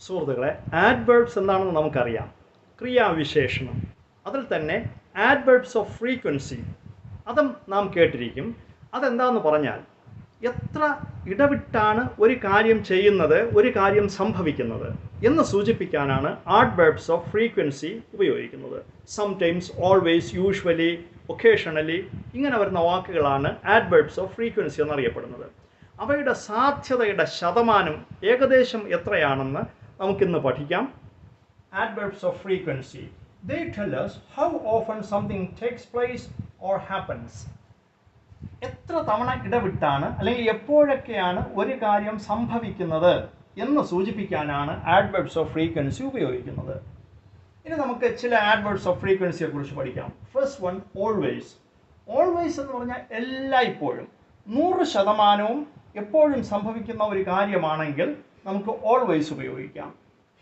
സുഹൃത്തുക്കളെ, ആഡ്വേർബ്സ് എന്താണെന്ന് നമുക്കറിയാം. ക്രിയാവിശേഷണം. അതിൽ തന്നെ ആഡ്വേർബ്സ് ഓഫ് ഫ്രീക്വൻസി അതും നാം കേട്ടിരിക്കും. അതെന്താണെന്ന് പറഞ്ഞാൽ എത്ര ഇടവിട്ടാണ് ഒരു കാര്യം ചെയ്യുന്നത്, ഒരു കാര്യം സംഭവിക്കുന്നത് എന്ന് സൂചിപ്പിക്കാനാണ് ആഡ്വേർബ്സ് ഓഫ് ഫ്രീക്വൻസി ഉപയോഗിക്കുന്നത്. സംടൈംസ്, ഓൾവേസ്, യൂഷ്വലി, ഒക്കേഷണലി ഇങ്ങനെ വരുന്ന വാക്കുകളാണ് ആഡ്വേർബ്സ് ഓഫ് ഫ്രീക്വൻസി എന്നറിയപ്പെടുന്നത്. അവയുടെ സാധ്യതയുടെ ശതമാനം ഏകദേശം എത്രയാണെന്ന് നമുക്കിന്ന് പഠിക്കാം. Adverbs of frequency. They tell us how often something takes place or happens. എത്ര തവണ ഇടവിട്ടാണ് അല്ലെങ്കിൽ എപ്പോഴൊക്കെയാണ് ഒരു കാര്യം സംഭവിക്കുന്നത് എന്ന് സൂചിപ്പിക്കാനാണ് ആഡ്വേർബ്സ് ഓഫ് ഫ്രീക്വൻസി ഉപയോഗിക്കുന്നത്. ഇനി നമുക്ക് ചില ആഡ്വേർബ്സ് ഓഫ് ഫ്രീക്വൻസിയെ കുറിച്ച് പഠിക്കാം. First one, always. ഓൾവേസ് എന്ന് പറഞ്ഞാൽ എല്ലായ്പ്പോഴും, 100% എപ്പോഴും സംഭവിക്കുന്ന ഒരു കാര്യമാണെങ്കിൽ നമുക്ക് ഓൾവേസ് ഉപയോഗിക്കാം.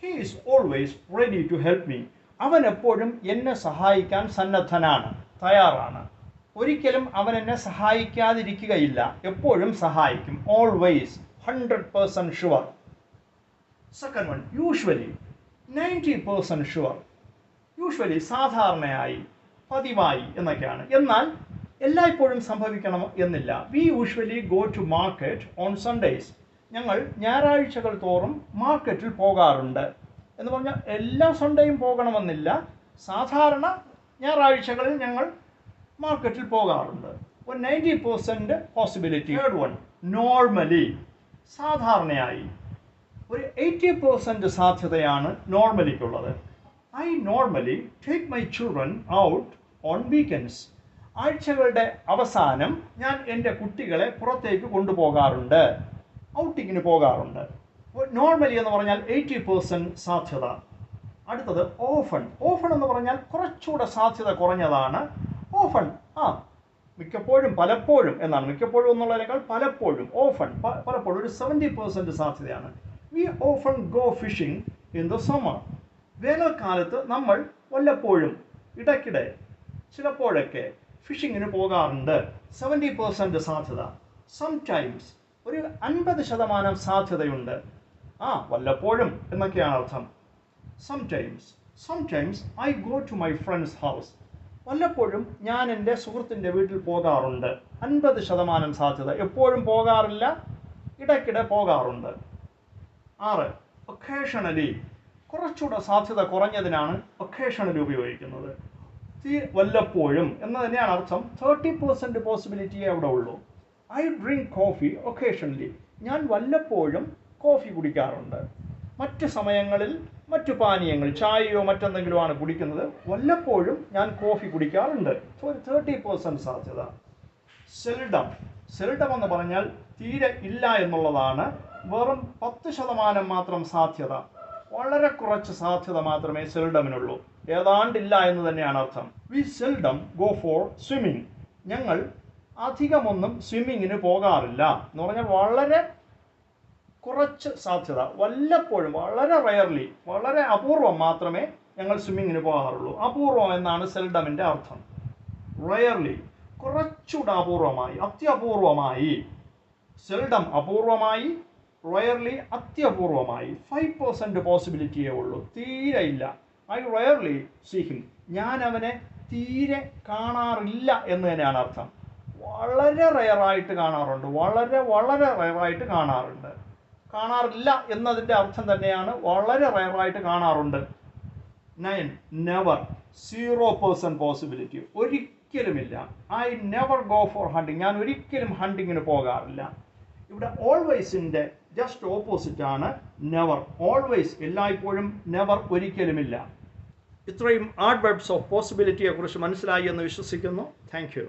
He is always ready to help me. അവൻ എപ്പോഴും എന്നെ സഹായിക്കാൻ സന്നദ്ധനാണ്, തയ്യാറാണ്. ഒരിക്കലും അവൻ എന്നെ സഹായിക്കാതിരിക്കുകയില്ല, എപ്പോഴും സഹായിക്കും. Always, 100% sure. Second one, usually. 90% sure. Usually സാധാരണയായി, പതിവായി എന്നൊക്കെയാണ്. എന്നാൽ എല്ലായ്പ്പോഴും സംഭവിക്കണം എന്നില്ല. We usually go to market on Sundays. ഞങ്ങൾ ഞായറാഴ്ചകൾ തോറും മാർക്കറ്റിൽ പോകാറുണ്ട് എന്ന് പറഞ്ഞാൽ എല്ലാ സൺഡേയും പോകണമെന്നില്ല, സാധാരണ ഞായറാഴ്ചകളിൽ ഞങ്ങൾ മാർക്കറ്റിൽ പോകാറുണ്ട്. ഒരു 90% പോസിബിലിറ്റി. Third one, normally. സാധാരണയായി ഒരു 80% സാധ്യതയാണ് നോർമലിക്കുള്ളത്. I normally take my children out on weekends. ആഴ്ചകളുടെ അവസാനം ഞാൻ എൻ്റെ കുട്ടികളെ പുറത്തേക്ക് കൊണ്ടുപോകാറുണ്ട്, ഔട്ടിങ്ങിന് പോകാറുണ്ട്. നോർമലി എന്ന് പറഞ്ഞാൽ 80% സാധ്യത. അടുത്തത് ഓഫൺ. ഓഫൺ എന്ന് പറഞ്ഞാൽ കുറച്ചുകൂടെ സാധ്യത കുറഞ്ഞതാണ്. ഓഫൺ, മിക്കപ്പോഴും, പലപ്പോഴും എന്നാണ്. മിക്കപ്പോഴും എന്നുള്ളതിനേക്കാൾ പലപ്പോഴും. ഓഫൺ, പലപ്പോഴും ഒരു 70% സാധ്യതയാണ്. We often go fishing in the summer. വേനൽക്കാലത്ത് നമ്മൾ വല്ലപ്പോഴും, ഇടയ്ക്കിടെ, ചിലപ്പോഴൊക്കെ ഫിഷിങ്ങിന് പോകാറുണ്ട്. 70% സാധ്യത. സംടൈംസ്, ഒരു 50% സാധ്യതയുണ്ട്. വല്ലപ്പോഴും എന്നൊക്കെയാണ് അർത്ഥം. Sometimes I go to my friends house. വല്ലപ്പോഴും ഞാൻ എൻ്റെ സുഹൃത്തിൻ്റെ വീട്ടിൽ പോകാറുണ്ട്. 50% സാധ്യത. എപ്പോഴും പോകാറില്ല, ഇടയ്ക്കിടെ പോകാറുണ്ട്. 6, ഒക്കേഷണലി. കുറച്ചുകൂടെ സാധ്യത കുറഞ്ഞതിനാണ് ഒക്കേഷണലി ഉപയോഗിക്കുന്നത്. വല്ലപ്പോഴും എന്ന് തന്നെയാണ് അർത്ഥം. 30% പോസിബിലിറ്റിയേ അവിടെ ഉള്ളൂ. I drink coffee occasionally. ഞാൻ വല്ലപ്പോഴും കോഫി കുടിക്കാറുണ്ട്. മറ്റ് സമയങ്ങളിൽ മറ്റു പാനീയങ്ങൾ, ചായയോ മറ്റെന്തെങ്കിലുമാണ് കുടിക്കുന്നത്. വല്ലപ്പോഴും ഞാൻ കോഫി കുടിക്കാറുണ്ട്. 30% സാധ്യത. സെൽഡം എന്ന് പറഞ്ഞാൽ തീരെ ഇല്ല എന്നുള്ളതാണ്. വെറും 10% മാത്രം സാധ്യത. വളരെ കുറച്ച് സാധ്യത മാത്രമേ സെൽഡമിനുള്ളൂ. ഏതാണ്ടില്ല എന്ന് തന്നെയാണ് അർത്ഥം. We seldom go for swimming. ഞങ്ങൾ അധികമൊന്നും സ്വിമ്മിങ്ങിന് പോകാറില്ല എന്ന് പറഞ്ഞാൽ വളരെ കുറച്ച് സാധ്യത. വല്ലപ്പോഴും, വളരെ റയർലി, വളരെ അപൂർവം മാത്രമേ ഞങ്ങൾ സ്വിമ്മിങ്ങിന് പോകാറുള്ളൂ. അപൂർവം എന്നാണ് സെൽഡമിൻ്റെ അർത്ഥം. റയർലി, കുറച്ചുകൂടെ അപൂർവമായി, അത്യപൂർവമായി. സെൽഡം അപൂർവമായി, റയർലി അത്യപൂർവമായി. 5% പോസിബിലിറ്റിയേ ഉള്ളൂ, തീരെ ഇല്ല. I rarely see him. ഞാൻ അവനെ തീരെ കാണാറില്ല എന്ന് തന്നെയാണ് അർത്ഥം. വളരെ റയറായിട്ട് കാണാറുണ്ട്, വളരെ റയറായിട്ട് കാണാറുണ്ട്. കാണാറില്ല എന്നതിൻ്റെ അർത്ഥം തന്നെയാണ് വളരെ റയറായിട്ട് കാണാറുണ്ട്. 9, നെവർ. 0% പോസിബിലിറ്റി. ഒരിക്കലുമില്ല. I never go for hunting. ഞാൻ ഒരിക്കലും ഹണ്ടിങ്ങിന് പോകാറില്ല. ഇവിടെ ഓൾവേസിൻ്റെ ജസ്റ്റ് ഓപ്പോസിറ്റ് ആണ് നെവർ. ഓൾവേസ് എല്ലായ്പ്പോഴും, നെവർ ഒരിക്കലുമില്ല. ഇത്രയും ആഡ്വേർബ്സ് ഓഫ് പോസിബിലിറ്റിയെ കുറിച്ച് മനസ്സിലായി എന്ന് വിശ്വസിക്കുന്നു. Thank you.